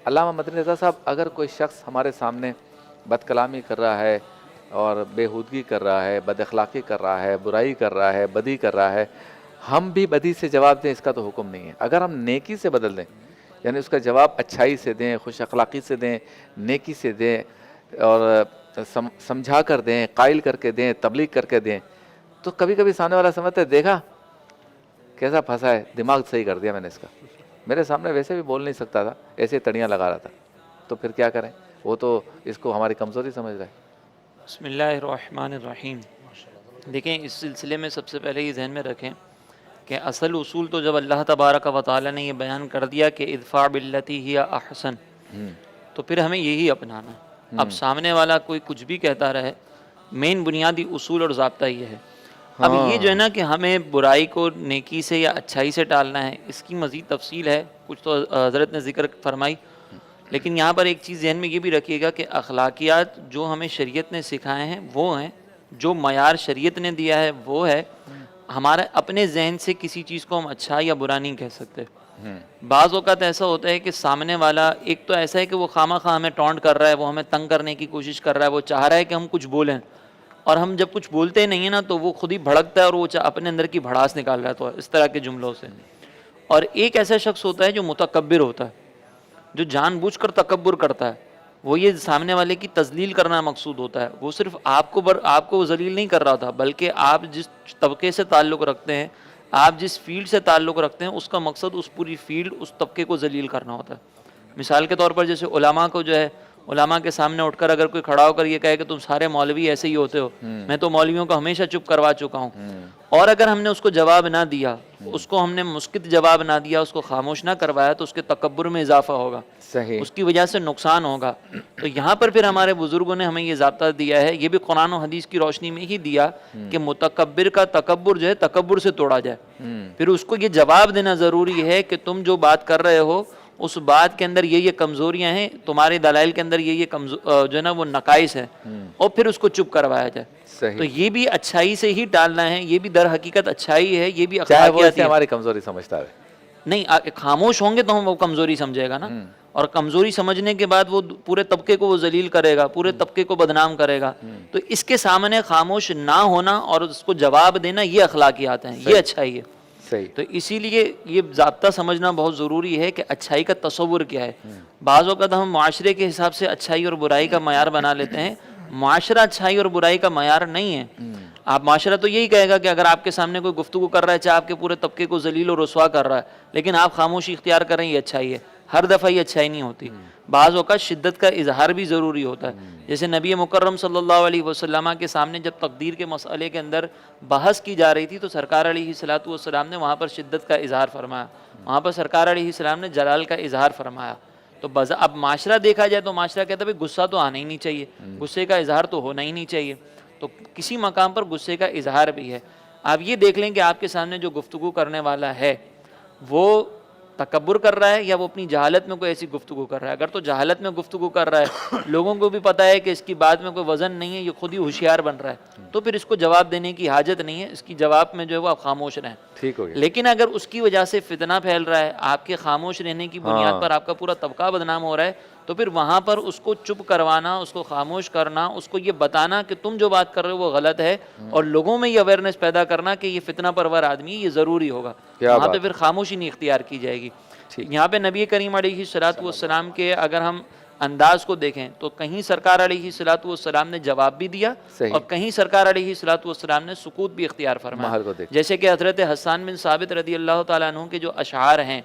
علامہ مدنی رضا صاحب، اگر کوئی شخص ہمارے سامنے بد کلامی کر رہا ہے اور بےہودگی کر رہا ہے، بد اخلاقی کر رہا ہے، برائی کر رہا ہے، بدی کر رہا ہے، ہم بھی بدی سے جواب دیں، اس کا تو حکم نہیں ہے. اگر ہم نیکی سے بدل دیں، یعنی اس کا جواب اچھائی سے دیں، خوش اخلاقی سے دیں، نیکی سے دیں، اور سمجھا کر دیں، قائل کر کے دیں، تبلیغ کر کے دیں، تو کبھی کبھی سامنے والا سمجھتا ہے دیکھا کیسا پھنسا ہے، دماغ صحیح کر دیا میں نے اس کا، میرے سامنے ویسے بھی بول نہیں سکتا تھا، ایسے تڑیاں لگا رہا تھا، تو پھر کیا کریں؟ وہ تو اس کو ہماری کمزوری سمجھ رہا ہے. بسم اللہ الرحمن الرحیم. دیکھیں، اس سلسلے میں سب سے پہلے یہ ذہن میں رکھیں کہ اصل اصول تو جب اللہ تبارک و تعالیٰ نے یہ بیان کر دیا کہ ادفع باللتی ہی احسن، تو پھر ہمیں یہی اپنانا ہے. اب سامنے والا کوئی کچھ بھی کہتا رہے، مین بنیادی اصول اور ضابطہ یہ ہے. اب یہ جو ہے نا کہ ہمیں برائی کو نیکی سے یا اچھائی سے ٹالنا ہے، اس کی مزید تفصیل ہے، کچھ تو حضرت نے ذکر فرمائی. لیکن یہاں پر ایک چیز ذہن میں یہ بھی رکھیے گا کہ اخلاقیات جو ہمیں شریعت نے سکھائے ہیں وہ ہیں، جو معیار شریعت نے دیا ہے وہ ہے. ہمارے اپنے ذہن سے کسی چیز کو ہم اچھا یا برا نہیں کہہ سکتے. بعض اوقات ایسا ہوتا ہے کہ سامنے والا ایک تو ایسا ہے کہ وہ خواہ مخواہ ہمیں ٹونٹ کر رہا ہے، وہ ہمیں تنگ کرنے کی کوشش کر رہا ہے، وہ چاہ رہا ہے کہ ہم کچھ بولیں، اور ہم جب کچھ بولتے نہیں ہیں نا تو وہ خود ہی بھڑکتا ہے اور وہ اپنے اندر کی بھڑاس نکال رہا ہے تو اس طرح کے جملوں سے. اور ایک ایسا شخص ہوتا ہے جو متکبر ہوتا ہے، جو جان بوجھ کر تکبر کرتا ہے. وہ یہ سامنے والے کی تذلیل کرنا مقصود ہوتا ہے. وہ صرف آپ کو ذلیل نہیں کر رہا تھا، بلکہ آپ جس طبقے سے تعلق رکھتے ہیں، آپ جس فیلڈ سے تعلق رکھتے ہیں، اس کا مقصد اس پوری فیلڈ، اس طبقے کو ذلیل کرنا ہوتا ہے. مثال کے طور پر جیسے علماء کو جو ہے، علماء کے سامنے اٹھ کر اگر کوئی کھڑا ہو کر یہ کہے کہ تم سارے مولوی ایسے ہی ہوتے ہو، میں تو مولویوں کو ہمیشہ چپ کروا چکا ہوں، اور اگر ہم نے اس کو جواب نہ دیا، اس کو ہم نے مسکت جواب نہ دیا، اس کو خاموش نہ کروایا، تو اس کے تکبر میں اضافہ ہوگا، صحیح. اس کی وجہ سے نقصان ہوگا. تو یہاں پر پھر ہمارے بزرگوں نے ہمیں یہ ضابطہ دیا ہے، یہ بھی قرآن و حدیث کی روشنی میں ہی دیا کہ متکبر کا تکبر جو ہے تکبر سے توڑا جائے. پھر اس کو یہ جواب دینا ضروری ہے کہ تم جو بات کر رہے ہو اس بات کے اندر یہ کمزوریاں ہیں، تمہارے دلائل کے اندر یہ جو ہے نا وہ نقائص ہے، اور پھر اس کو چپ کروایا جائے. تو یہ بھی اچھائی سے ہی ٹالنا ہے، یہ بھی در حقیقت اچھائی ہے، یہ بھی اخلاقیات ہے. ہماری کمزوری سمجھتا ہے نہیں، خاموش ہوں گے تو ہم وہ کمزوری سمجھے گا نا، اور کمزوری سمجھنے کے بعد وہ پورے طبقے کو وہ ذلیل کرے گا، پورے طبقے کو بدنام کرے گا. تو اس کے سامنے خاموش نہ ہونا اور اس کو جواب دینا، یہ اخلاقیات ہیں، یہ اچھائی ہے. تو اسی لیے یہ ضابطہ سمجھنا بہت ضروری ہے کہ اچھائی کا تصور کیا ہے. بعض اوقات ہم معاشرے کے حساب سے اچھائی اور برائی کا معیار بنا لیتے ہیں. معاشرہ اچھائی اور برائی کا معیار نہیں ہے. آپ معاشرہ تو یہی کہے گا کہ اگر آپ کے سامنے کوئی گفتگو کر رہا ہے، چاہے آپ کے پورے طبقے کو ذلیل و رسوا کر رہا ہے، لیکن آپ خاموشی اختیار کریں، یہ اچھائی ہے. ہر دفعہ یہ اچھائی نہیں ہوتی. بعض اوقات شدت کا اظہار بھی ضروری ہوتا ہے. جیسے نبی مکرم صلی اللہ علیہ وسلم کے سامنے جب تقدیر کے مسئلے کے اندر بحث کی جا رہی تھی تو سرکار علیہ الصلوۃ والسلام نے وہاں پر شدت کا اظہار فرمایا، وہاں پر سرکار علیہ السلام نے جلال کا اظہار فرمایا. تو اب معاشرہ دیکھا جائے تو معاشرہ کہتا ہے غصہ تو آنا ہی نہیں چاہیے، غصے کا اظہار تو ہونا ہی نہیں چاہیے. تو کسی مقام پر غصے کا اظہار بھی ہے. آپ یہ دیکھ لیں کہ آپ کے سامنے جو گفتگو کرنے والا ہے وہ تکبر کر رہا ہے یا وہ اپنی جہالت میں کوئی ایسی گفتگو کر رہا ہے. اگر تو جہالت میں گفتگو کر رہا ہے، لوگوں کو بھی پتہ ہے کہ اس کی بات میں کوئی وزن نہیں ہے، یہ خود ہی ہوشیار بن رہا ہے، تو پھر اس کو جواب دینے کی حاجت نہیں ہے. اس کی جواب میں جو ہے وہ آپ خاموش رہیں. ٹھیک ہو گیا. لیکن اگر اس کی وجہ سے فتنہ پھیل رہا ہے، آپ کے خاموش رہنے کی بنیاد پر آپ کا پورا طبقہ بدنام ہو رہا ہے، تو پھر وہاں پر اس کو چپ کروانا، اس کو خاموش کرنا، اس کو یہ بتانا کہ تم جو بات کر رہے ہو وہ غلط ہے، اور لوگوں میں یہ اویئرنیس پیدا کرنا کہ یہ فتنہ پرور آدمی یہ ضروری ہوگا. وہاں پہ پھر خاموشی نہیں اختیار کی جائے گی. یہاں پہ نبی کریم علیہ الصلوۃ والسلام کے اگر ہم انداز کو دیکھیں تو کہیں سرکار علیہ الصلوۃ والسلام نے جواب بھی دیا اور کہیں سرکار علیہ الصلوۃ والسلام نے سکوت بھی اختیار فرمایا. جیسے کہ حضرت حسان بن ثابت رضی اللہ تعالیٰ عنہ کے جو اشعار ہیں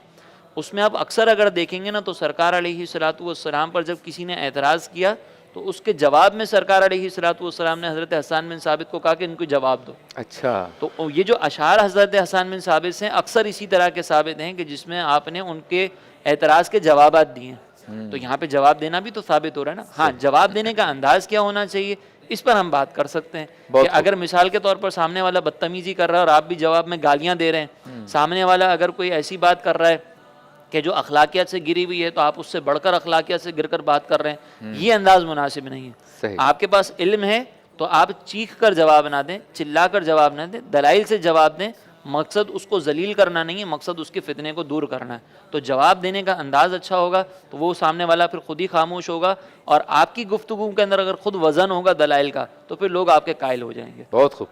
اس میں آپ اکثر اگر دیکھیں گے نا تو سرکار علیہ الصلوۃ والسلام پر جب کسی نے اعتراض کیا تو اس کے جواب میں سرکار علیہ الصلوۃ والسلام نے حضرت حسان بن ثابت کو کہا کہ ان کو جواب دو. اچھا. تو یہ جو اشعار حضرت حسان بن ثابت سے اکثر اسی طرح کے ثابت ہیں کہ جس میں آپ نے ان کے اعتراض کے جوابات دیے ہیں. تو یہاں پہ جواب دینا بھی تو ثابت ہو رہا ہے نا. ہاں، جواب دینے کا انداز کیا ہونا چاہیے اس پر ہم بات کر سکتے ہیں کہ اگر مثال کے طور پر سامنے والا بدتمیزی کر رہا ہے اور آپ بھی جواب میں گالیاں دے رہے ہیں، سامنے والا اگر کوئی ایسی بات کر رہا ہے کہ جو اخلاقیات سے گری ہوئی ہے تو آپ اس سے بڑھ کر اخلاقیات سے گر کر بات کر رہے ہیں، یہ انداز مناسب نہیں ہے. آپ کے پاس علم ہے تو آپ چیخ کر جواب نہ دیں، چلا کر جواب نہ دیں، دلائل سے جواب دیں، مقصد اس کو ذلیل کرنا نہیں ہے، مقصد اس کے فتنے کو دور کرنا ہے. تو جواب دینے کا انداز اچھا ہوگا تو وہ سامنے والا پھر خود ہی خاموش ہوگا، اور آپ کی گفتگو کے اندر اگر خود وزن ہوگا دلائل کا تو پھر لوگ آپ کے قائل ہو جائیں گے. بہت خوب.